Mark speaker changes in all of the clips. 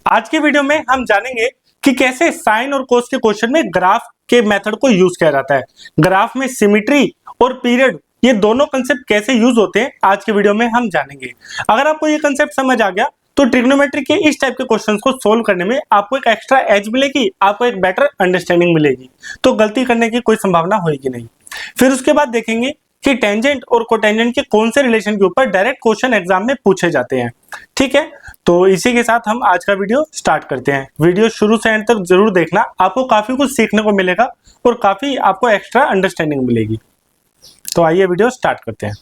Speaker 1: आज के वीडियो में हम जानेंगे कि कैसे साइन और कोस के क्वेश्चन में ग्राफ के मेथड को यूज किया जाता है। ग्राफ में सिमेट्री और पीरियड ये दोनों कंसेप्ट कैसे यूज होते हैं आज के वीडियो में हम जानेंगे। अगर आपको ये कंसेप्ट समझ आ गया तो ट्रिग्नोमेट्री के इस टाइप के क्वेश्चंस को सोल्व करने में आपको एक एक्स्ट्रा एज मिलेगी, आपको एक बेटर अंडरस्टैंडिंग मिलेगी, तो गलती करने की कोई संभावना होगी नहीं। फिर उसके बाद देखेंगे कि टेंजेंट और कोटेंजेंट के कौन से रिलेशन के ऊपर डायरेक्ट क्वेश्चन एग्जाम में पूछे जाते हैं। ठीक है, तो इसी के साथ हम आज का वीडियो स्टार्ट करते हैं। वीडियो शुरू से एंड तक जरूर देखना, आपको काफी कुछ सीखने को मिलेगा और काफी आपको एक्स्ट्रा अंडरस्टैंडिंग मिलेगी। तो आइए वीडियो स्टार्ट करते हैं।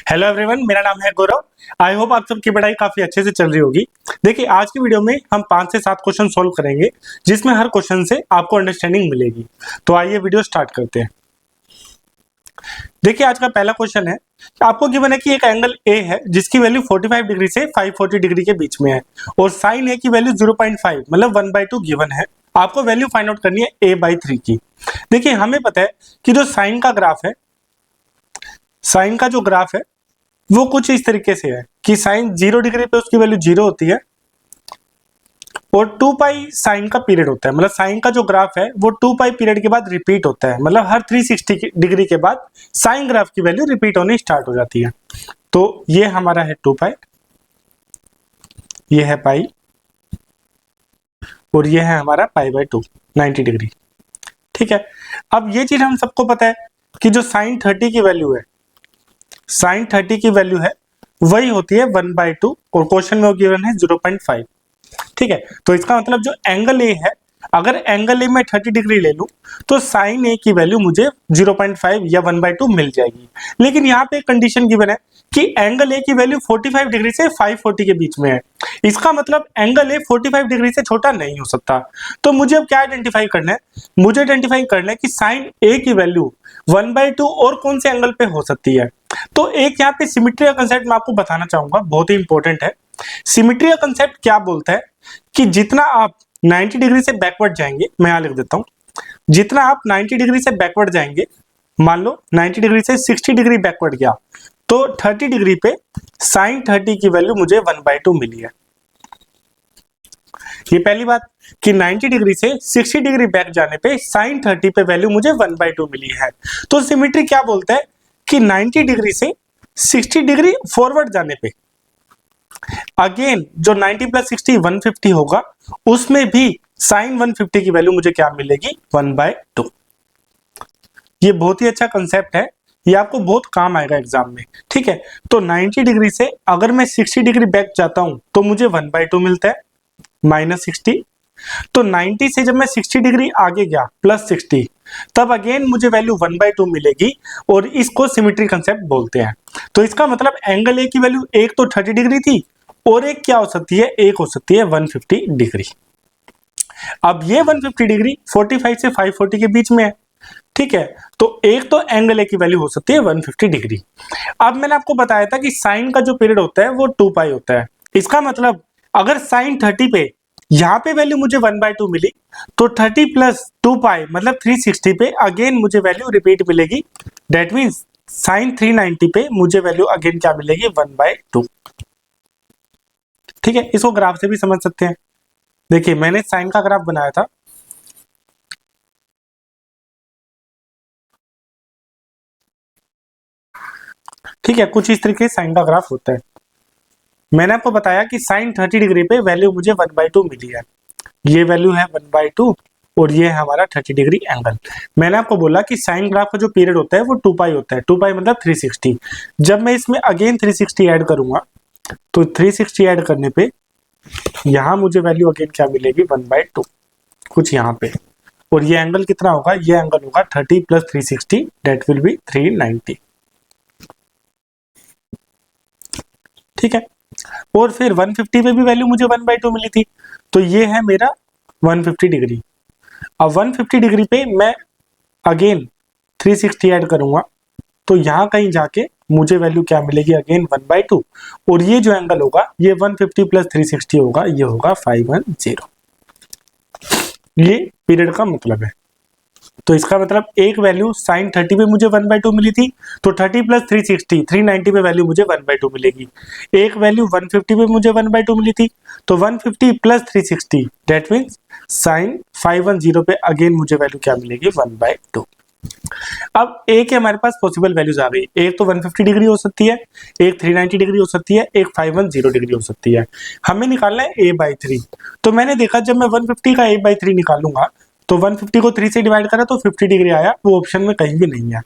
Speaker 1: हेलो एवरीवन, मेरा नाम है गौरव। आई होप आप सबकी पढ़ाई काफी अच्छे से चल रही होगी। देखिए, आज की वीडियो में हम 5 से 7 क्वेश्चन सोल्व करेंगे, जिसमें हर क्वेश्चन से आपको अंडरस्टैंडिंग मिलेगी। तो आइए वीडियो स्टार्ट करते हैं। देखिए, आज का पहला क्वेश्चन है, आपको गिवन है कि एक एंगल ए है जिसकी वैल्यू 45 डिग्री से 540 डिग्री के बीच में है और साइन ए की वैल्यू 0.5 मतलब 1/2 गिवन है। आपको वैल्यू फाइंड आउट करनी है a/3 की। देखिए, हमें पता है कि जो साइन का ग्राफ है, साइन का जो ग्राफ है वो कुछ इस तरीके से है कि साइन 0 डिग्री पे उसकी वैल्यू 0 होती है और 2 पाई साइन का पीरियड होता है। मतलब साइन का जो ग्राफ है वो 2 पाई पीरियड के बाद रिपीट होता है। मतलब हर 360 डिग्री के बाद साइन ग्राफ की वैल्यू रिपीट होनी स्टार्ट हो जाती है। तो ये हमारा है 2 पाई, ये है पाई और ये है हमारा पाई/2 90 डिग्री। ठीक है, अब ये चीज हम सबको पता है कि जो साइन 30 की वैल्यू है, साइन 30 की वैल्यू है वही होती है 1/2 और क्वेश्चन में वो गिवन है 0.5। ठीक है, तो इसका मतलब जो एंगल ए है, अगर एंगल ए में 30 डिग्री ले लूं तो साइन ए की वैल्यू मुझे 0.5 या 1/2 मिल जाएगी। लेकिन यहाँ पे कंडीशन गिवन है कि एंगल ए की वैल्यू 45 डिग्री से 540 के बीच में है। इसका मतलब एंगल ए 45 डिग्री से छोटा नहीं हो सकता। तो मुझे अब क्या आइडेंटिफाई करना है? मुझे आइडेंटिफाई करना है कि साइन ए की वैल्यू 1/2 और कौन से एंगल पे हो सकती है। तो एक यहाँ पे सिमेट्री का कंसेप्ट मैं आपको बताना चाहूंगा, बहुत ही इंपॉर्टेंट है। सिमेट्री का कंसेप्ट क्या बोलता है कि जितना आप 90 डिग्री से बैकवर्ड जाएंगे, मैं यहां लिख देता हूं, जितना आप 90 डिग्री से बैकवर्ड जाएंगे, मान लो 90 डिग्री से 60 डिग्री बैकवर्ड गया तो 30 डिग्री पे साइन 30 की वैल्यू मुझे 1/2 मिली है। ये पहली बात कि 90 डिग्री से 60 डिग्री बैक जाने पे साइन 30 पे वैल्यू मुझे 1/2 मिली है। तो सिमेट्री क्या बोलता है कि 90 डिग्री से 60 डिग्री फॉरवर्ड जाने पे अगेन जो 90 + 60 150 होगा, उसमें भी साइन 150 की वैल्यू मुझे क्या मिलेगी? 1/2। ये बहुत ही अच्छा कंसेप्ट है, ये आपको बहुत काम आएगा एग्जाम में। ठीक है, तो 90 डिग्री से अगर मैं 60 डिग्री बैक जाता हूं तो मुझे 1/2 मिलता है -60। तो 90 से जब मैं 60 डिग्री आगे गया +60, तब अगेन मुझे वैल्यू 1/2 मिलेगी और इसको सिमेट्री कंसेप्ट बोलते हैं। तो इसका मतलब एंगल ए की वैल्यू एक तो 30 डिग्री थी और एक क्या हो सकती है? एक हो सकती है 150 डिग्री। अब ये 150 डिग्री 45 से 540 के बीच में है। ठीक है, तो एक तो एंगल ए की वैल्यू हो सकती है 150 डिग्री। अब मैंने आपको बताया था कि साइन का जो पीरियड होता है वो 2 पाई होता है। इसका मतलब अगर साइन 30 पे यहाँ पे वैल्यू मुझे 1/2 मिली तो 30 + 2 पाई मतलब 360 पे अगेन मुझे वैल्यू रिपीट मिलेगी। दैट मीन्स साइन 390 पे मुझे वैल्यू अगेन क्या मिलेगी? 1/2। ठीक है, इसको ग्राफ से भी समझ सकते हैं। देखिए, मैंने साइन का ग्राफ बनाया था, ठीक है, कुछ इस तरीके से साइन का ग्राफ होता है। मैंने आपको बताया कि साइन 30 डिग्री पे वैल्यू मुझे 1/2 मिली है। ये वैल्यू है 1/2 और ये है हमारा 30 डिग्री एंगल। मैंने आपको बोला कि साइन ग्राफ का जो पीरियड होता है वो 2 पाई होता है। 2 पाई मतलब 360। जब मैं इसमें अगेन 360 ऐड करूंगा तो 360 ऐड करने पे यहां मुझे वैल्यू अगेन क्या मिलेगी? 1/2 कुछ यहाँ पे। और ये एंगल कितना होगा? ये एंगल होगा 30 + 360 दैट विल बी 390। ठीक है, और फिर 150 पे भी वैल्यू मुझे 1/2 मिली थी, तो ये है मेरा 150 डिग्री। अब 150 डिग्री पे मैं अगेन 360 ऐड करूंगा तो यहां कहीं जाके मुझे वैल्यू क्या मिलेगी? अगेन 1/2 और ये जो एंगल होगा ये 150 + 360 होगा, ये होगा 510। ये पीरियड का मतलब है। तो इसका मतलब एक वैल्यू साइन 30 पे मुझे 1/2 मिली थी, तो 30 प्लस 360 390 पे वैल्यू मुझे 1/2 मिलेगी। एक वैल्यू 150 पे मुझे 1/2 मिली थी, तो 150 प्लस 360 दैट मीन्स साइन 510 पे अगेन मुझे वैल्यू क्या मिलेगी 1/2। अब ए के हमारे पास पॉसिबल वैल्यूज आ गई, एक तो 150 डिग्री हो सकती है, एक 390 डिग्री हो सकती है, एक 510 डिग्री हो सकती है। हमें निकालना है a/3। तो मैंने देखा जब मैं 150 का a/3 निकालूंगा तो 150 को 3 से डिवाइड करा तो 50 डिग्री आया, वो ऑप्शन में कहीं भी नहीं है।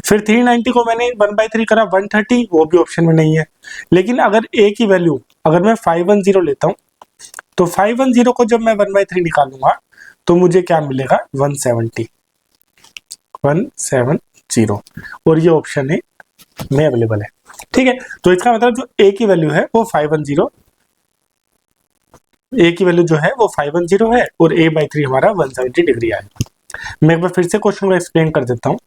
Speaker 1: फिर 390 को मैंने 1/3 करा 130, वो भी ऑप्शन में नहीं है। लेकिन अगर a की वैल्यू अगर मैं 510 लेता हूँ तो 510 को जब मैं 1/3 निकालूंगा तो मुझे क्या मिलेगा 170 और ये ऑप्शन है में अवेलेबल है। ठीक है, तो इसका मतलब जो a की वैल्यू है वो 510, a की वैल्यू जो है वो 510 है और a/3 हमारा 170 डिग्री आएगा। मैं एक बार फिर से क्वेश्चन को एक्सप्लेन कर देता हूँ।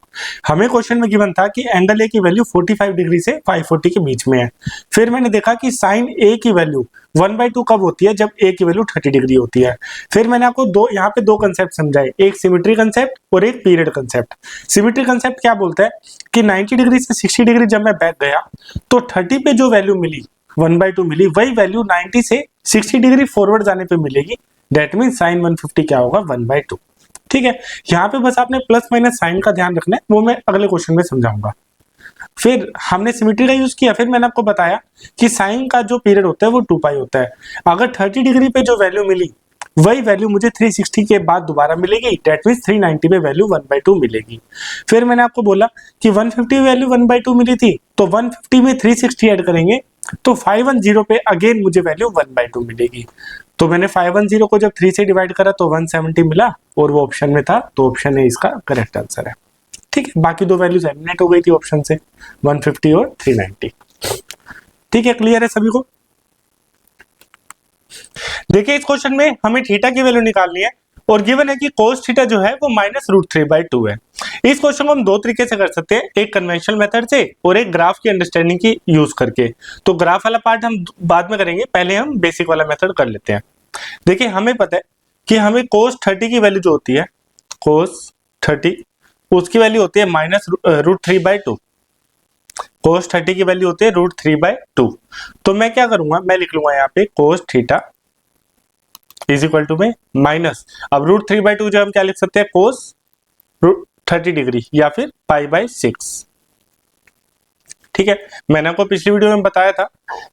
Speaker 1: हमें क्वेश्चन में गिवन था कि एंगल ए की वैल्यू 45 डिग्री से 540 के बीच में है। फिर मैंने देखा कि साइन ए की वैल्यू 1/2 कब होती है, जब ए की वैल्यू 30 डिग्री होती है। फिर मैंने आपको यहाँ पे दो कंसेप्ट समझाए, एक सिमेट्री कंसेप्ट और एक पीरियड कंसेप्ट। सिमेट्री कंसेप्ट क्या बोलता है कि 90 डिग्री से 60 डिग्री जब मैं बैक गया तो 30 पे जो वैल्यू मिली 1/2 मिली, वही वैल्यू 90 से 60 डिग्री फॉरवर्ड जाने पे मिलेगी। दैट मीन साइन 150 क्या होगा 1/2। ठीक है, यहाँ पे बस आपने प्लस माइनस साइन का ध्यान रखना है, वो मैं अगले क्वेश्चन में समझाऊंगा। फिर हमने सिमेट्री का यूज किया, फिर मैंने आपको बताया कि साइन का जो पीरियड होता है वो 2π होता है। अगर 30 डिग्री पे जो वैल्यू मिली वही वैल्यू मुझे 360 के बाद दोबारा मिलेगी, डेट मीन 390 पे वैल्यू 1/2 मिलेगी। फिर मैंने आपको बोला कि 150 वैल्यू 1/2 मिली थी, तो 150 में 360 ऐड करेंगे तो 510 पे अगेन मुझे वैल्यू 1/2 मिलेगी। तो मैंने 510 को जब 3 से डिवाइड करा तो 170 मिला और वो ऑप्शन में था, तो ऑप्शन ए इसका करेक्ट आंसर है। ठीक है, बाकी दो वैल्यूज एलिमिनेट हो गई थी ऑप्शन से, 150 और 390। ठीक है, क्लियर है सभी को? देखिए इस क्वेश्चन में हमें थीटा की वैल्यू निकालनी है और गिवन है कि cos थीटा जो है वो -√3/2 है। इस क्वेश्चन को हम दो तरीके से कर सकते हैं, एक कन्वेंशनल मेथड से और एक ग्राफ की अंडरस्टैंडिंग की यूज करके। तो ग्राफ वाला पार्ट हम बाद में करेंगे, पहले हम बेसिक वाला मेथड कर लेते हैं। देखिए हमें पता है कि हमें cos 30 की वैल्यू जो होती है cos 30 उसकी वैल्यू होती है -√3/2। cos 30 की वैल्यू होती है √3/2। तो मैं क्या करूंगा, मैं लिख लूंगा यहाँ पे cos theta is equal to में माइनस, अब √3/2 जो हम क्या लिख सकते हैं cos 30 डिग्री या फिर π/6। ठीक है, मैंने आपको पिछली वीडियो में बताया था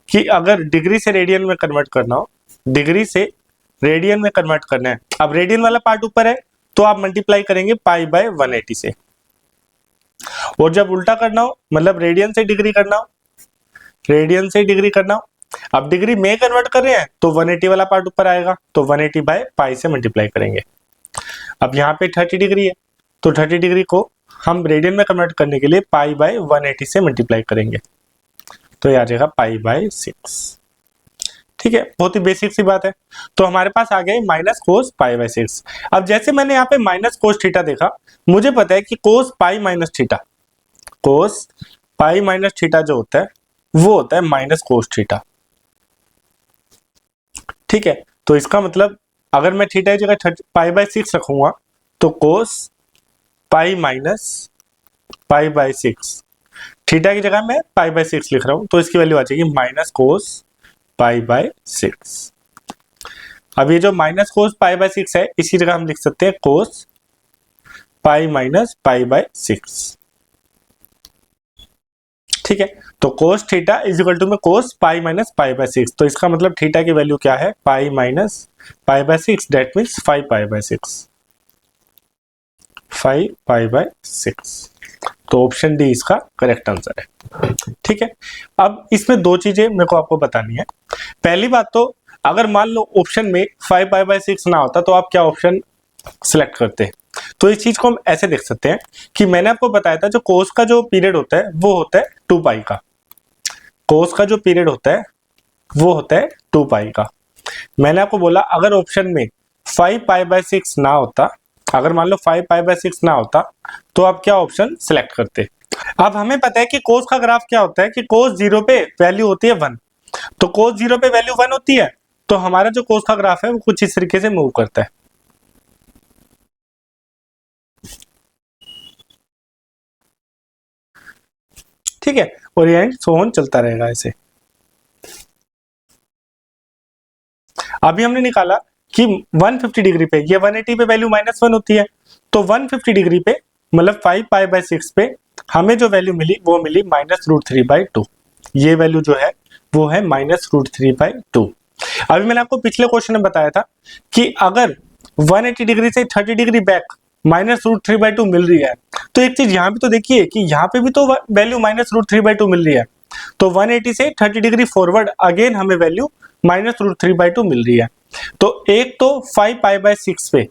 Speaker 1: कि अगर डिग्री से रेडियन में कन्वर्ट करना हो, डिग्री से रेडियन में कन्वर्ट करना है, अब रेडियन वाला पार्ट ऊपर है तो आप मल्टीप्लाई करेंगे π/180 से, और जब उल्टा करना हो मतलब रेडियन से डिग्री करना हो, रेडियन से डिग्री करना हो, अब डिग्री में कन्वर्ट कर रहे हैं तो 180 वाला पार्ट ऊपर आएगा, तो 180/π से मल्टीप्लाई करेंगे। अब यहाँ पे 30 डिग्री है तो 30 डिग्री को हम रेडियन में कन्वर्ट करने के लिए π/180 से मल्टीप्लाई करेंगे, तो ये आ जाएगा π/6। ठीक है, बहुत ही बेसिक सी बात है। तो हमारे पास आ गया -cos π/6। अब जैसे मैंने यहाँ पे -cos थीटा देखा, मुझे पता है कि cos π-थीटा जो होता है वो होता है -cos थीटा। ठीक है, तो इसका मतलब अगर मैं थीटा की जगह π/6 रखूंगा तो cos π-π/6, थीटा की जगह मैं π/6 लिख रहा हूं तो इसकी वैल्यू आ जाएगी -cos π/6। अब ये जो -cos π/6 है इसी जगह हम लिख सकते हैं cos π-π/6। ठीक है, तो cos theta is equal to में cos π-π/6, तो इसका मतलब थीटा की वैल्यू क्या है π-π/6, दैट मींस 5π/6, 5π/6। तो ऑप्शन डी इसका करेक्ट आंसर है। ठीक है, अब इसमें दो चीजें मेरे को आपको बतानी है। पहली बात तो अगर मान लो ऑप्शन में 5π/6 ना होता तो आप क्या ऑप्शन सिलेक्ट करते? तो इस चीज को हम ऐसे देख सकते हैं कि मैंने आपको बताया था जो कोस का जो पीरियड होता है वो होता है 2π का, कोस का जो पीरियड होता है वो होता है 2π का। मैंने आपको बोला अगर ऑप्शन में 5π/6 ना होता, अगर मान लो 5π/6 ना होता तो आप क्या ऑप्शन सिलेक्ट करते? अब हमें पता है कि कोस का ग्राफ क्या होता है कि कोस 0 पे वैल्यू होती है 1, तो कोस 0 पे वैल्यू 1 होती है तो हमारा जो कोस का ग्राफ है वो कुछ इस तरीके से मूव करता है। ठीक है, और ये एंड सो ऑन चलता रहेगा ऐसे। अभी हमने निकाला कि 150 डिग्री पे, ये 180 पे वैल्यू -1 होती है, तो 150 डिग्री पे मतलब 5 पाई बाय 6 पे हमें जो वैल्यू मिली वो मिली -√3/2। ये वैल्यू जो है वो है -√3/2। अभी मैंने आपको पिछले क्वेश्चन में बताया था कि अगर 180 डिग्री से 30 डिग्री बैक -√3/2 मिल रही है, तो एक चीज यहाँ पे तो देखिए कि यहाँ पे भी तो वैल्यू -√3/2 मिल रही है, तो 180 से 30 डिग्री फॉरवर्ड अगेन हमें वैल्यू -√3/2 मिल रही है। तो एक तो 5 पाई बाय 6 पे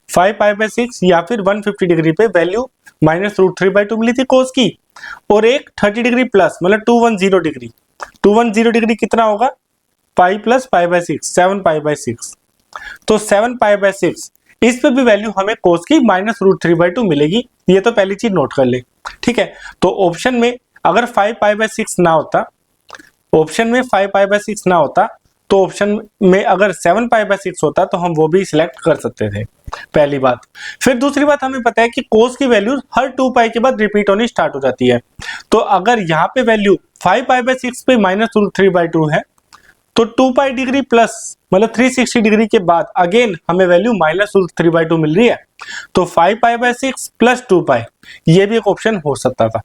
Speaker 1: 5 पाई बाय 6 या फिर 150 डिग्री पे वैल्यू -√3/2 मिली थी कोस की, और एक 30 डिग्री प्लस मतलब 210 डिग्री। 210 डिग्री कितना होगा, pi plus pi by 6, 7 pi by 6, तो 7 पाई बाय 6 इस पे भी वैल्यू हमें कोस की -√3/2 मिलेगी। ये तो पहली चीज नोट कर ले, ठीक है। तो ऑप्शन में अगर 5 पाई बाय 6 ना होता, ऑप्शन में 5 पाई बाय 6 ना होता, तो ऑप्शन में अगर 7 पाई बाय 6 होता तो हम वो भी सिलेक्ट कर सकते थे, पहली बात। फिर दूसरी बात, हमें पता है कि कोस की वैल्यू हर 2 पाई के बाद रिपीट होनी स्टार्ट हो जाती है, तो अगर यहाँ पे वैल्यू 5 पाई बाय 6 पे -√3/2 है, तो 2 पाई डिग्री प्लस मतलब 360 डिग्री के बाद अगेन हमें वैल्यू -√3/2 मिल रही है, तो 5 पाई बाय 6 प्लस 2 पाई ये भी एक ऑप्शन हो सकता था।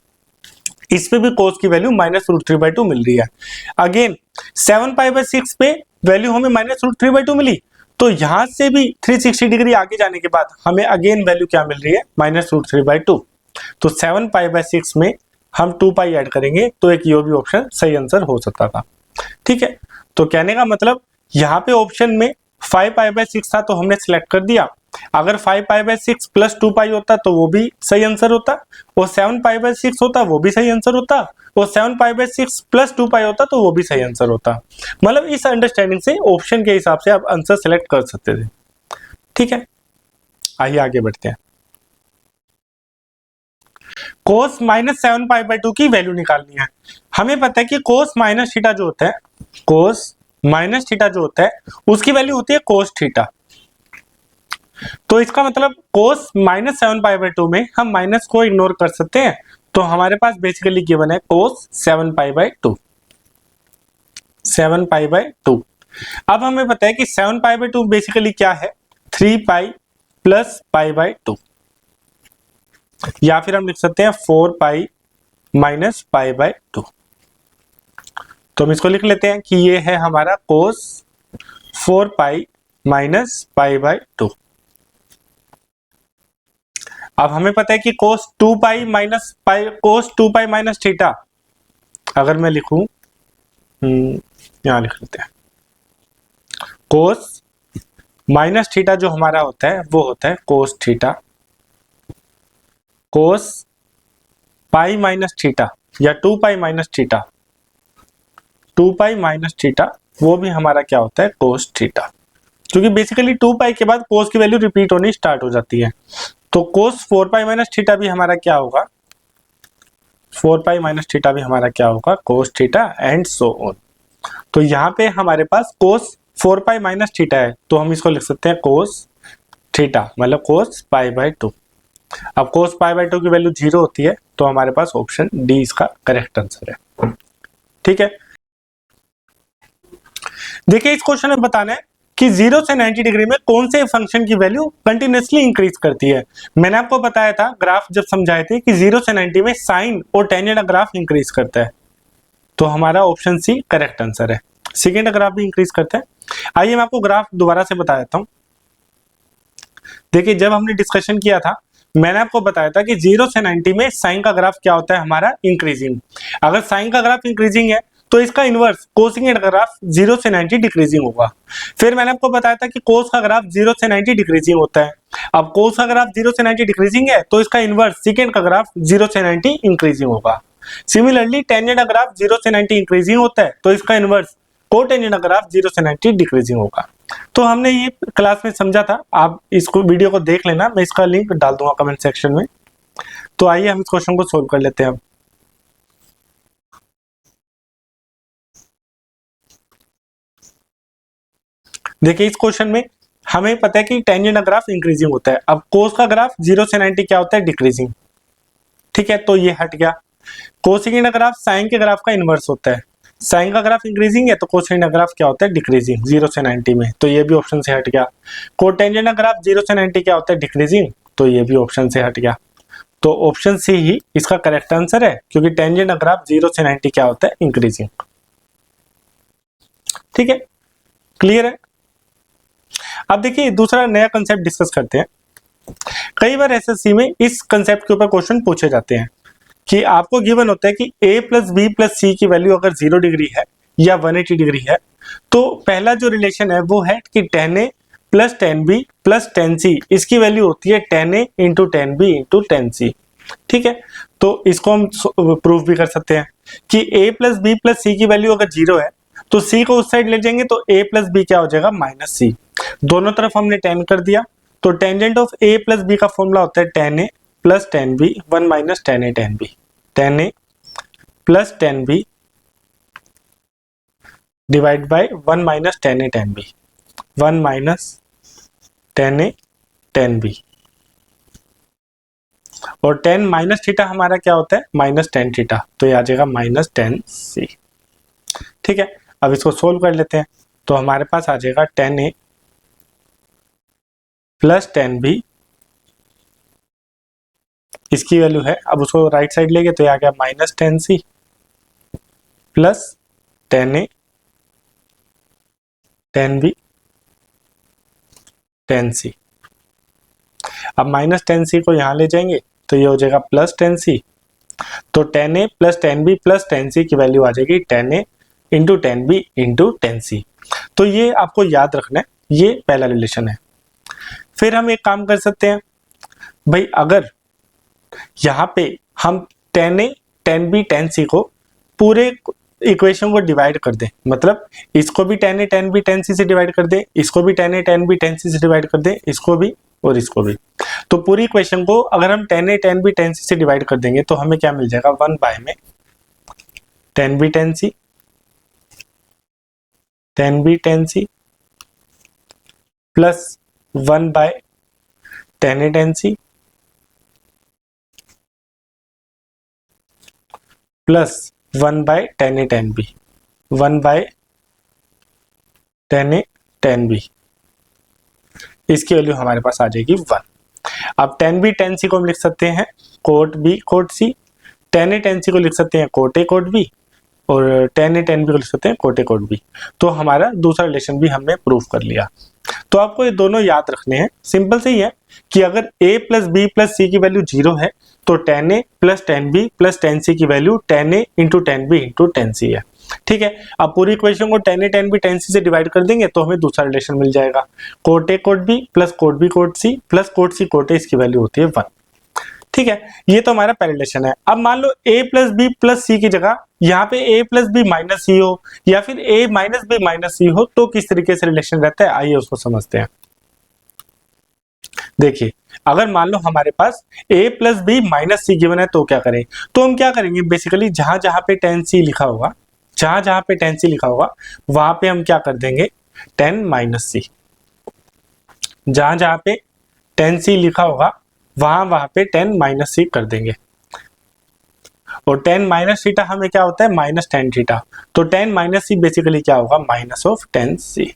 Speaker 1: इस पे भी कोस की वैल्यू -√3/2 मिल रही है। अगेन 7 पाई बाय 6 पे वैल्यू हमें -√3/2 मिली, तो यहां से भी 360 डिग्री आगे जाने के बाद हमें अगेन वैल्यू क्या मिल रही है, -√3/2। तो 7 पाई बाय 6 में हम 2 पाई ऐड करेंगे, तो एक ये भी ऑप्शन सही आंसर हो सकता था, ठीक है। तो कहने का मतलब यहाँ पे ऑप्शन में 5 पाई बाय 6 था तो हमने सिलेक्ट कर दिया, अगर 5 पाई बाय 6 प्लस 2 पाई होता तो वो भी सही आंसर होता, और 7 पाई बाय 6 होता वो भी सही आंसर होता, और 7 पाई बाय 6 प्लस 2 पाई होता तो वो भी सही आंसर होता। मतलब इस अंडरस्टैंडिंग से ऑप्शन के हिसाब से आप आंसर सेलेक्ट कर सकते थे, ठीक है। आइए आगे बढ़ते हैं। कोस -7 पाई बाय 2 की वैल्यू निकालनी है। हमें पता है कि कोस माइनस थीटा जो होता है, कोस माइनस थीटा जो होता है उसकी वैल्यू होती है कोस थीटा। तो इसका मतलब कोस -7 पाई बाय 2 में हम माइनस को इग्नोर कर सकते हैं, तो हमारे पास बेसिकली गिवन है कोस 7 पाई बाय 2, 7 पाई बाय 2। अब हमें पता है कि 7 पाई बाय 2 बेसिकली क्या है, 3 पाई प्लस पाई बाय 2, या फिर हम लिख सकते हैं 4 पाई माइनस पाई बाय 2। तो हम इसको लिख लेते हैं कि ये है हमारा कोस 4 पाई माइनस पाई बाय 2। अब हमें पता है कि कोस 2 पाई माइनस पाई, कोस 2 पाई माइनस थीटा अगर मैं लिखूं, यहां लिख लेते हैं, कोस माइनस थीटा जो हमारा होता है वो होता है कोस थीटा। कोस पाई माइनस थीटा या 2 pi minus theta, 2 pi minus theta वो भी हमारा क्या होता है, कोस थीटा। क्योंकि बेसिकली 2 पाई के बाद कोस की वैल्यू रिपीट होनी स्टार्ट हो जाती है, तो कोस 4 पाई माइनस थीटा भी हमारा क्या होगा, 4 पाई माइनस थीटा भी हमारा क्या होगा, cos theta and so on. तो यहाँ पे हमारे पास कोस 4 पाई माइनस थीटा है, तो हम इसको लिख सकते हैं कोस थीटा मतलब कोस पाई बाय 2। अब कोस पाई बाय 2 की वैल्यू 0 होती है, तो हमारे पास ऑप्शन डी इसका करेक्ट आंसर है, ठीक है। देखिए इस क्वेश्चन में बताना है कि 0 से 90 डिग्री में कौन से फंक्शन की वैल्यू कंटिन्यूअसली इंक्रीज करती है। मैंने आपको बताया था ग्राफ जब समझाए थे कि 0 से 90 में साइन और टेंजेंट ग्राफ इंक्रीज करता है, तो हमारा ऑप्शन सी करेक्ट आंसर है। सेकेंड ग्राफ भी इंक्रीज करता है। आइए मैं आपको ग्राफ दोबारा से बता देता हूं। देखिए जब हमने डिस्कशन किया था मैंने आपको बताया था कि 0 से 90 में साइन का ग्राफ क्या होता है, हमारा इंक्रीजिंग। अगर साइन का ग्राफ इंक्रीजिंग है तो इसका इनवर्स कोसेकेंट का ग्राफ 0 से 90 डिक्रीजिंग होगा। फिर मैंने आपको बताया था कि कोस का ग्राफ 0 से 90 डिक्रीजिंग होता है। अब कोस का ग्राफ 0 से 90 डिक्रीजिंग है तो इसका इनवर्स सेकेंट का ग्राफ 0 से 90 इंक्रीजिंग होगा। सिमिलरली टेंजेंट का ग्राफ 0 से 90 इंक्रीजिंग होता है तो इसका इनवर्स कोटेंजेंट का ग्राफ 0 से 90 डिक्रीजिंग होगा। तो हमने ये क्लास में समझा था, आप इसको वीडियो को देख लेना, मैं इसका लिंक डाल दूंगा कमेंट सेक्शन में। तो आइए हम इस क्वेश्चन को सोल्व कर लेते हैं। अब देखिए इस क्वेश्चन में हमें पता है कि टेंजेंट का ग्राफ इंक्रीजिंग होता है। अब कोस का ग्राफ 0 से 90 क्या होता है, डिक्रीजिंग, ठीक है। तो ये हट गया। कोसेकेंड ग्राफ साइन के ग्राफ का इनवर्स होता है, साइन का ग्राफ इंक्रीजिंग है तो कोसेकेंड ग्राफ क्या होता है, डिक्रीजिंग 0 से 90 में, तो ये भी ऑप्शन से हट गया। कोटेंजेंट ग्राफ 0 से 90 क्या होता है, डिक्रीजिंग, तो ये भी ऑप्शन से हट गया। तो ऑप्शन सी ही इसका करेक्ट आंसर है, क्योंकि टेंजेंट ग्राफ 0 से 90 क्या होता है, इंक्रीजिंग। ठीक है, क्लियर है। अब देखिए दूसरा नया कंसेप्ट डिस्कस करते हैं। कई बार एसएससी में इस कंसेप्ट के ऊपर क्वेश्चन पूछे जाते हैं कि आपको गिवन होता है कि a plus B plus C की वैल्यू अगर 0 डिग्री है या 180 डिग्री है, तो पहला जो रिलेशन है वो है कि tan a plus tan b plus tan c, इसकी वैल्यू होती है tan a into tan b into tan c। ठीक है, तो इसको हम प्रूफ भी कर सकते हैं कि a plus B plus C की वैल्यू अगर 0 है तो c को उस साइड ले जाएंगे तो a प्लस बी क्या हो जाएगा, माइनस c। दोनों तरफ हमने tan कर दिया, तो tangent of a plus B का फॉर्मूला होता है tan a plus tan b 1 minus tan a tan b, tan a plus tan b divide by 1 minus tan a tan b, 1 minus tan a tan b, और tan minus theta हमारा क्या होता है, minus tan theta, तो ये आ जाएगा minus tan c। ठीक है, अब इसको सोल्व कर लेते हैं, तो हमारे पास आ जाएगा tan a plus tan b, इसकी वैल्यू है, अब उसको राइट साइड लेंगे तो ये आ गया minus tan c plus tan a tan b tan c। अब माइनस tan c को यहां ले जाएंगे तो ये हो जाएगा प्लस tan c, तो tan a plus tan b plus tan c की वैल्यू आ जाएगी tan a into tan b into tan c। तो ये आपको याद रखना है, ये पहला रिलेशन है। फिर हम एक काम कर सकते हैं भाई, अगर यहाँ पे हम tan a tan b tan c को पूरे इक्वेशन को डिवाइड कर दें, मतलब इसको भी tan a tan b tan c से डिवाइड कर दें, इसको भी tan a tan b tan c से डिवाइड कर दें, इसको भी और इसको भी, तो पूरी इक्वेशन को अगर हम tan a tan b tan c से डिवाइड कर देंगे तो हमें क्या मिल जाएगा, 1 बाय में tan b tan c plus 1 by tan a tan c plus 1 by tan a tan b, 1 by tan a tan b, इसकी वैल्यू हमारे पास आ जाएगी 1। अब tan b tan c को हम लिख सकते हैं cot b cot c, tan a tan c को लिख सकते हैं cot a cot b, और tan a tan b को लिख सकते हैं cot a cot b। तो हमारा दूसरा रिलेशन भी हमने प्रूफ कर लिया। तो आपको ये दोनों याद रखने हैं, सिंपल से ही है कि अगर a plus B plus C की वैल्यू 0 है तो tan a plus tan b plus tan c की value tan a into tan b into tan c है। ठीक है, अब पूरी इक्वेशन को tan a tan b tan c से डिवाइड कर देंगे तो हमें दूसरा रिलेशन मिल जाएगा, cot a cot b plus cot b cot c plus cot c cot a, इसकी वैल्यू होती है 1। ठीक है, ये तो हमारा पहला रिलेशन है। अब मान लो a plus B plus C की जगह यहाँ पे a प्लस बी माइनस सी हो या फिर a माइनस बी माइनस सी हो, तो किस तरीके से रिलेशन रहता है, आइए उसको समझते हैं। देखिए, अगर मान लो हमारे पास a plus B minus C given है तो क्या करें, तो हम क्या करेंगे, बेसिकली जहां जहां पे tan c लिखा होगा, जहां जहां पे tan c लिखा होगा वहां पे हम क्या कर देंगे, tan माइनस सी, जहां जहां पे tan c लिखा होगा वहां पे tan माइनस सी कर देंगे, और tan माइनस थीटा हमें क्या होता है, माइनस tan थीटा, तो tan माइनस सी बेसिकली क्या होगा, माइनस ऑफ tan c।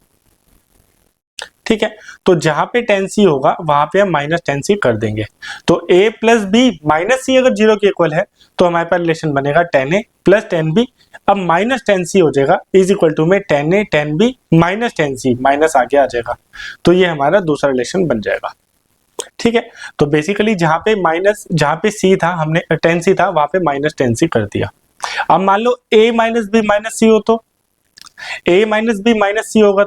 Speaker 1: ठीक है, तो जहां पे tan c होगा वहां पे हम माइनस tan c कर देंगे, तो a प्लस बी माइनस सी अगर 0 के इक्वल है तो हमारे पास रिलेशन बनेगा tan a plus tan b, अब माइनस tan c हो जाएगा इज इक्वल टू में tan a tan b minus tan c, minus आगे आ जाएगा, तो ये हमारा दूसरा रिलेशन बन जाएगा। ठीक है, तो बेसिकली जहां पे c था, हमने tan c था वहां पे माइनस tan c कर दिया। अब मान लो a माइनस बी माइनस सी हो, तो a माइनस बी माइनस सी होगा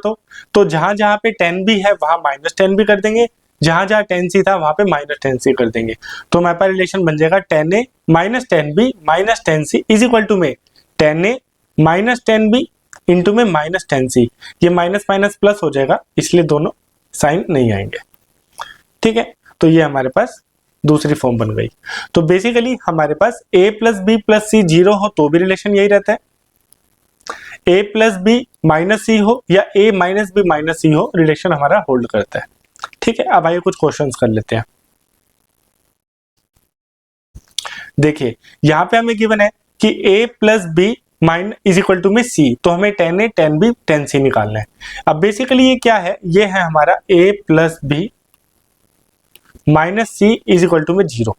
Speaker 1: तो जहां जहां पे tan b है वहां माइनस tan b कर देंगे, जहां जहां tan c था वहां पे माइनस tan c कर देंगे, तो हमारे पास रिलेशन बन जाएगा tan a minus tan b minus tan c is equal to में tan a minus tan b into में माइनस tan c, ये माइनस माइनस प्लस हो जाएगा इसलिए दोनों साइन नहीं आएंगे। ठीक है, तो ये हमारे पास दूसरी फॉर्म बन गई। तो बेसिकली हमारे पास a प्लस बी प्लस सी 0 हो तो भी रिलेशन यही रहता है, a प्लस बी माइनस सी हो या a माइनस बी माइनस सी हो, रिलेशन हमारा होल्ड करता है। ठीक है, अब आइए कुछ क्वेश्चंस कर लेते हैं। देखिए यहाँ पे हमें गिवन है कि a plus B minus is equal to में c, तो हमें tan a tan b tan c निकालना है। अब बेसिकली ये क्या है, ये है हमारा a plus B minus C is equal to में 0,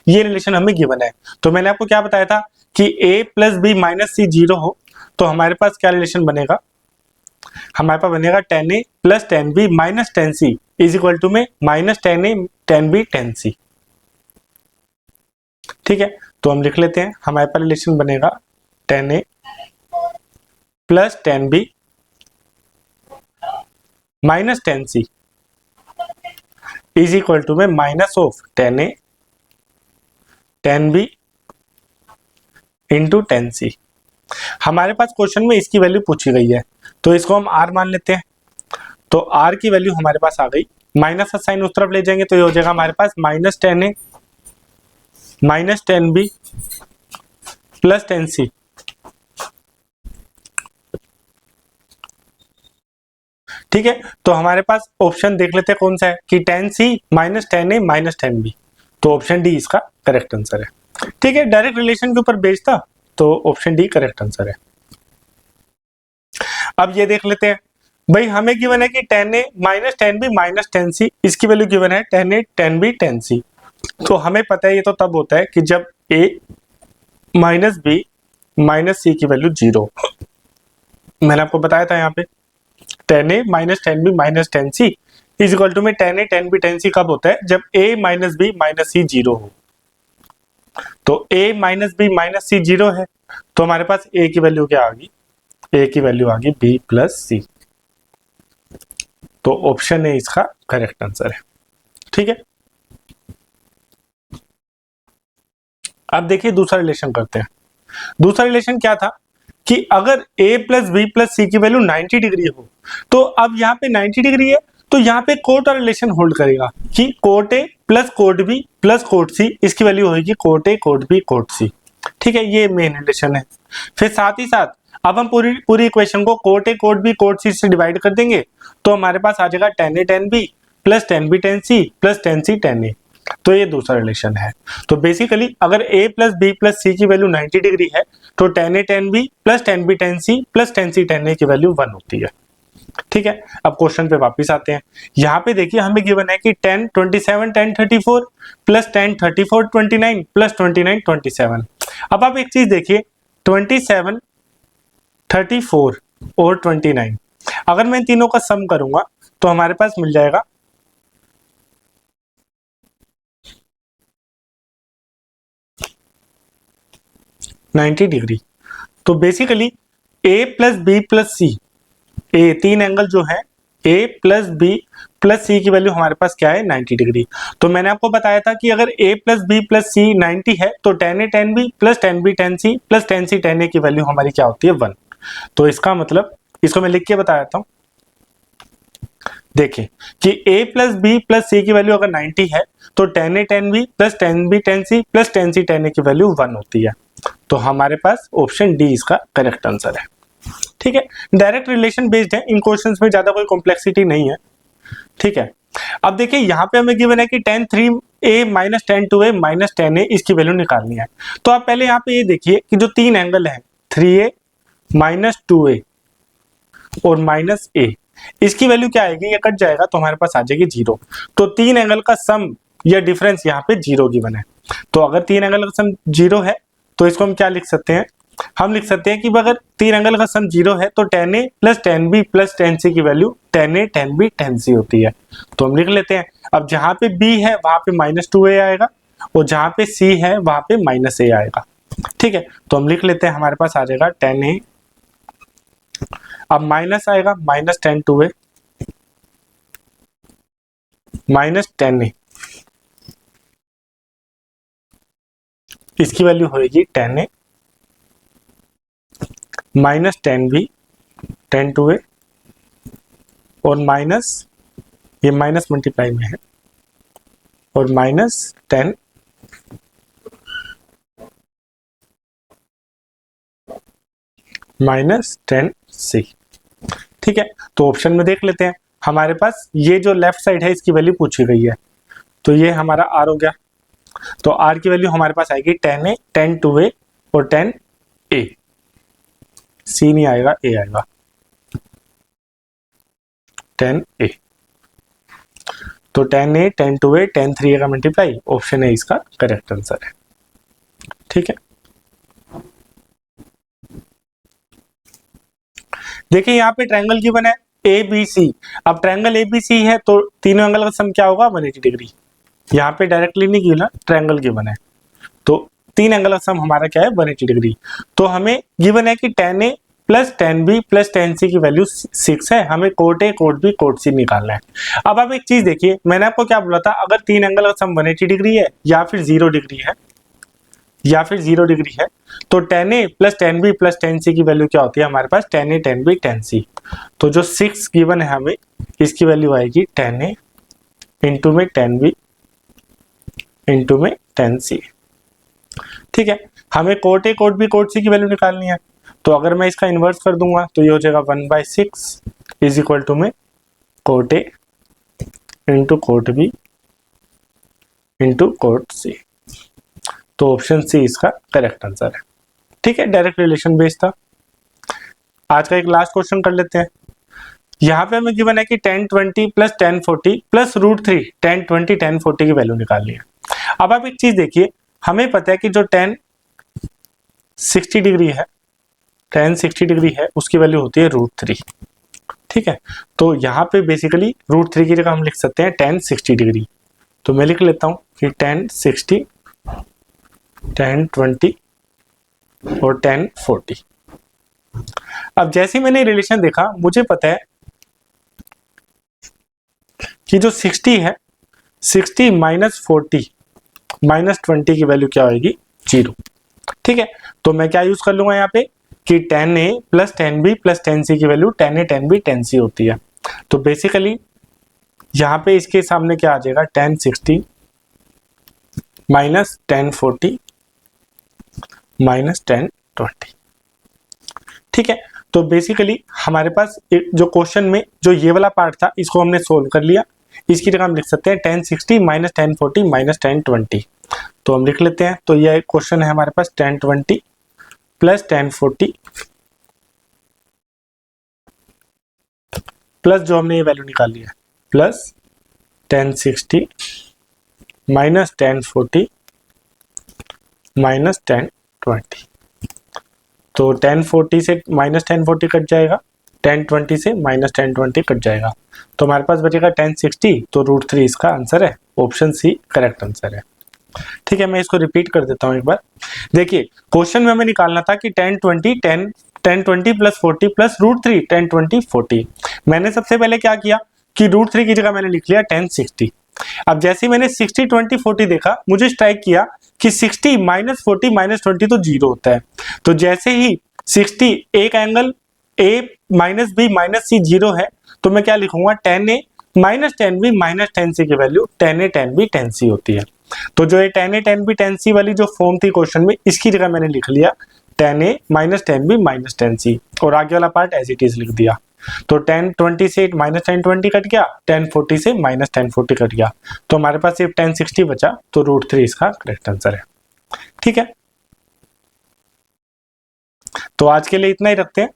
Speaker 1: ये रिलेशन हमें गिवन है। तो मैंने आपको क्या बताया था कि a प्लस बी माइनस सी 0 हो तो हमारे पास क्या रिलेशन बनेगा, हमारे पास बनेगा tan a plus tan b minus tan c is equal to में minus tan a tan b tan c। ठीक है, तो हम लिख लेते हैं, हमारे पास रिलेशन बनेगा tan a plus tan b minus tan c is equal to में minus of tan a tan b into tan c। हमारे पास क्वेश्चन में इसकी वैल्यू पूछी गई है तो इसको हम r मान लेते हैं। तो r की वैल्यू हमारे पास आ गई, माइनस का साइन उस तरफ ले जाएंगे तो ये हो जाएगा हमारे पास minus tan a minus tan b plus tan c। ठीक है, तो हमारे पास ऑप्शन देख लेते हैं कौन सा है कि tan c minus tan a minus tan b, तो ऑप्शन डी इसका करेक्ट आंसर है। ठीक है, डायरेक्ट रिलेशन के ऊपर बेस्ड था तो ऑप्शन डी करेक्ट आंसर है। अब ये देख लेते हैं भाई, हमें गिवन है कि tan a minus tan b minus tan c, इसकी वैल्यू गिवन है tan a tan b tan c। तो हमें पता है ये तो तब होता है कि जब a minus b minus c की वैल्यू 0। मैंने आपको बताया था यहाँ पे tan a minus tan b minus tan c is equal to में tan a tan b tan c कब होता है, जब a minus b minus c 0 हो। तो a minus b minus c 0 है तो हमारे पास a की वैल्यू क्या आ गई, a की वैल्यू आ गई b प्लस c। तो ऑप्शन ए इसका करेक्ट आंसर है। ठीक है, अब देखिए दूसरा रिलेशन करते हैं। दूसरा रिलेशन क्या था कि अगर a plus B plus C की वैल्यू 90 डिग्री हो तो अब यहाँ पे 90 डिग्री है तो यहाँ पे कोट और रिलेशन होल्ड करेगा कि cot A plus cot B plus cot C, इसकी वैल्यू होगी cot A cot B cot C. ठीक है, ये मेन रिलेशन है। फिर साथ ही साथ अब हम पूरी इक्वेशन को cot A cot B cot C से डिवाइड कर देंगे तो हमारे पास आ जाएगा tan a tan b plus tan b tan c plus tan c tan a। तो ये दूसरा रिलेशन है। तो बेसिकली अगर a plus B plus C की वैल्यू 90 डिग्री है तो tan a tan b plus tan b tan c plus tan c tan a की वैल्यू 1 होती है। ठीक है, अब क्वेश्चन पे वापस आते हैं। यहाँ पे देखिए हमें गिवन है कि tan 27 tan 34 plus tan 34 29 plus 29 27। अब आप एक चीज देखिए 27 34 और 29, अगर मैं इन तीनों का सम करूंगा तो हमारे पास मिल जाएगा 90 डिग्री। तो basically a plus B plus C, ए तीन एंगल जो है a plus B plus C की वैल्यू हमारे पास क्या है 90 डिग्री। तो मैंने आपको बताया था कि अगर a प्लस बी प्लस सी 90 है तो tan a tan b plus tan b tan c plus tan c tan a की वैल्यू हमारी क्या होती है 1। तो इसका मतलब इसको मैं लिख के बता देता हूँ। देखिए कि a plus B plus C की वैल्यू अगर 90 है तो tan a tan b plus tan b tan c plus tan c tan a की वैल्यू 1 होती है। तो हमारे पास ऑप्शन डी इसका करेक्ट आंसर है। ठीक है, डायरेक्ट रिलेशन बेस्ड है, इन क्वेश्चंस में ज्यादा कोई कॉम्प्लेक्सिटी नहीं है। ठीक है, अब देखिए यहाँ पे हमें गिवन है कि tan 3a minus tan 2a minus tan a इसकी वैल्यू निकालनी है। तो आप पहले यहाँ पे ये देखिए कि जो तीन एंगल है 3a माइनस 2a और माइनस a, इसकी वैल्यू क्या आएगी, ये कट जाएगा तो हमारे पास आ जाएगी 0। तो तीन एंगल का सम या डिफरेंस यहाँ पे 0 गिवन है। तो अगर तीन एंगल का सम 0 है तो इसको हम क्या लिख सकते हैं, हम लिख सकते हैं कि अगर तीन एंगल का सम 0 है तो tan a plus tan b plus tan c की value tan a tan b tan c होती है। तो हम लिख लेते हैं। अब जहां पे b है वहां पे माइनस 2a आएगा और जहां पे c है वहां पे माइनस a आएगा। ठीक है, तो हम लिख लेते हैं, हमारे पास आ जाएगा tan a, अब माइनस आएगा minus tan 2a minus tan a, इसकी वैल्यू होगी tan a minus tan b tan 2a और माइनस, ये माइनस मल्टीप्लाई में है, और minus tan minus tan c। ठीक है, तो ऑप्शन में देख लेते हैं, हमारे पास ये जो लेफ्ट साइड है इसकी वैल्यू पूछी गई है तो ये हमारा r हो गया तो r की वैल्यू हमारे पास आएगी 10a, 10 2a और 10a। c नहीं आएगा, a आएगा, 10a। तो 10a, 10 2a, 10 3a का मल्टीप्लाई, ऑप्शन ए इसका करेक्ट आंसर है। ठीक है, देखिए यहाँ पे ट्रायंगल गिवन है ABC। अब ट्रायंगल ABC है तो तीनों एंगल का सम क्या होगा, 180 डिग्री। यहाँ पे डायरेक्टली नहीं गिवन, ट्रायंगल गिवन है तो तीन एंगल का सम हमारा क्या है, 180 डिग्री। तो हमें गिवन है कि 10a plus 10b plus 10c की वैल्यू 6 है। हमें cot A, cot B, cot C निकालना है। अब आप एक चीज देखिए, मैंने आपको क्या बोला था, अगर तीन एंगल का सम 180 डिग्री है या फिर 0 डिग्री है या फिर 0 डिग्री है, तो 10a plus 10b plus 10c की वैल्यू क्या होती है हमारे पास, 10a 10b 10c। तो जो 6 गिवन है हमें, इसकी वैल्यू आएगी 10a इंटू में 10b इंटू में 10c। ठीक है, हमें cot A, cot B, cot C की वैल्यू निकालनी है। तो अगर मैं इसका इन्वर्स कर दूंगा तो ये हो जाएगा 1/6 इज इक्वल टू में cot A into cot B into cot C। तो ऑप्शन सी इसका करेक्ट आंसर है। ठीक है, डायरेक्ट रिलेशन बेस्ड था। आज का एक लास्ट क्वेश्चन कर लेते हैं। यहाँ पे हमें गिवन है कि 1020 प्लस 1040 प्लस √3 1020 1040 की वैल्यू निकालनी है। अब आप एक चीज देखिए, हमें पता है कि जो 1060 डिग्री है, 1060 डिग्री है, उसकी वैल्यू होती है √3। ठीक है, तो यहाँ पे बेसिकली √3 की जगह हम लिख सकते हैं 1060 डिग्री। तो मैं लिख लेता हूँ कि 1060, 1020 और 1040। अब जैसे मैंने रिलेशन देखा, मुझे पता है कि जो 60 है, 60 माइनस 40 माइनस 20 की वैल्यू क्या होगी, 0। ठीक है, तो मैं क्या यूज कर लूंगा यहाँ पे कि 10a plus 10b plus 10c की वैल्यू 10a 10b 10c होती है। तो बेसिकली यहाँ पे इसके सामने क्या आ जाएगा, 1060 माइनस 1040 माइनस 1020। ठीक है, तो बेसिकली हमारे पास जो क्वेश्चन में जो ये वाला पार्ट था, इसको हमने सोल्व कर लिया। इसकी जगह हम लिख सकते हैं 1060 माइनस 1040 माइनस 1020। तो हम लिख लेते हैं। तो ये क्वेश्चन है हमारे पास 1020 प्लस 1040 प्लस जो हमने ये वैल्यू निकाली है प्लस 1060 माइनस 1040 माइनस 1020। तो 1040 से माइनस 1040 कट जाएगा, 1020 से माइनस 1020 कट जाएगा। तो हमारे पास बचेगा 1060। तो √3 इसका आंसर है, ऑप्शन सी करेक्ट आंसर है। ठीक है, मैं इसको रिपीट कर देता हूं एक बार। देखिए, क्वेश्चन में हमें निकालना था कि 1020 प्लस 40 प्लस √3 1020 40। मैंने सबसे पहले क्या किया कि √3 की जगह मैंने लिख लिया 1060। अब जैसे मैंने 60 20 40 देखा, मुझे स्ट्राइक किया कि 60 माइनस 40 माइनस 20 तो 0 होता है। तो जैसे ही 60 एक angle A minus B minus C 0 है, तो मैं क्या लिखूंगा, 10A minus 10B minus 10C की वैल्यू 10A 10B 10C होती है। तो जो ये 10A 10B 10C वाली जो फॉर्म थी क्वेश्चन में, इसकी जगह मैंने लिख लिया 10A minus 10B minus 10C और आगे वाला पार्ट एज इट इज लिख दिया। तो 1020 से माइनस 1020 कट गया, 1040 से माइनस 1040 कट गया। तो हमारे पास सिर्फ 1060 बचा। तो √3 इसका करेक्ट आंसर है। ठीक है, तो आज के लिए इतना ही रखते हैं,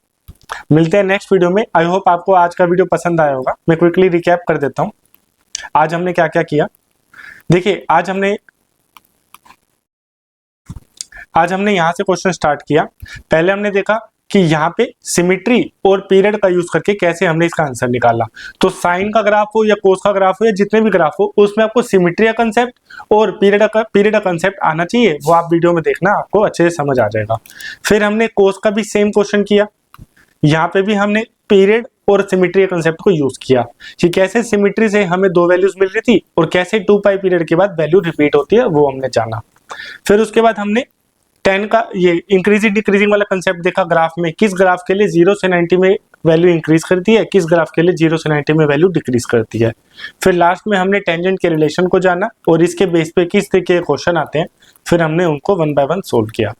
Speaker 1: मिलते हैं नेक्स्ट वीडियो में। आई होप आपको आज का वीडियो पसंद आया होगा। मैं क्विकली रिकैप कर देता हूं आज हमने क्या क्या किया। देखिए, आज हमने यहां से क्वेश्चन स्टार्ट किया। पहले हमने देखा कि यहाँ पे सिमेट्री और पीरियड का यूज करके कैसे हमने इसका आंसर निकाला। तो साइन का ग्राफ हो या कोस का ग्राफ हो या जितने भी ग्राफ हो, उसमें आपको सिमेट्री का कंसेप्ट और पीरियड का कंसेप्ट आना चाहिए। वो आप वीडियो में देखना, आपको अच्छे से समझ आ जाएगा। फिर हमने कोस का भी सेम क्वेश्चन किया। यहाँ पे भी हमने पीरियड और सिमेट्री के कंसेप्ट को यूज किया कि कैसे सिमेट्री से हमें 2 वैल्यूज मिल रही थी और कैसे 2π पीरियड के बाद वैल्यू रिपीट होती है, वो हमने जाना। फिर उसके बाद हमने 10 का ये इंक्रीजिंग डिक्रीजिंग वाला कंसेप्ट देखा। ग्राफ में किस ग्राफ के लिए 0 से 90 में वैल्यू इंक्रीज करती है, किस ग्राफ के लिए 0 से 90 में वैल्यू डिक्रीज करती है। फिर लास्ट में हमने टेंजेंट के रिलेशन को जाना और इसके बेस पे किस तरीके के क्वेश्चन आते हैं, फिर हमने उनको 1 बाय 1 सोल्व किया।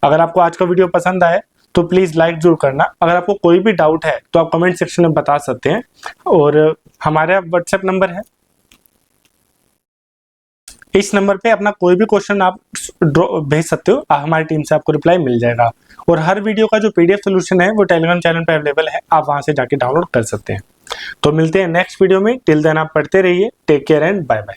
Speaker 1: अगर आपको आज का वीडियो पसंद आए तो प्लीज लाइक जरूर करना। अगर आपको कोई भी डाउट है तो आप कमेंट सेक्शन में बता सकते हैं और हमारा व्हाट्सएप नंबर है इस नंबर पे अपना कोई भी क्वेश्चन आप भेज सकते हो, हमारी टीम से आपको रिप्लाई मिल जाएगा। और हर वीडियो का जो पीडीएफ सोल्यूशन है वो टेलीग्राम चैनल पे अवेलेबल है, आप वहां से जाके डाउनलोड कर सकते हैं। तो मिलते हैं नेक्स्ट वीडियो में, टिल देन आप पढ़ते रहिए, take care and bye bye.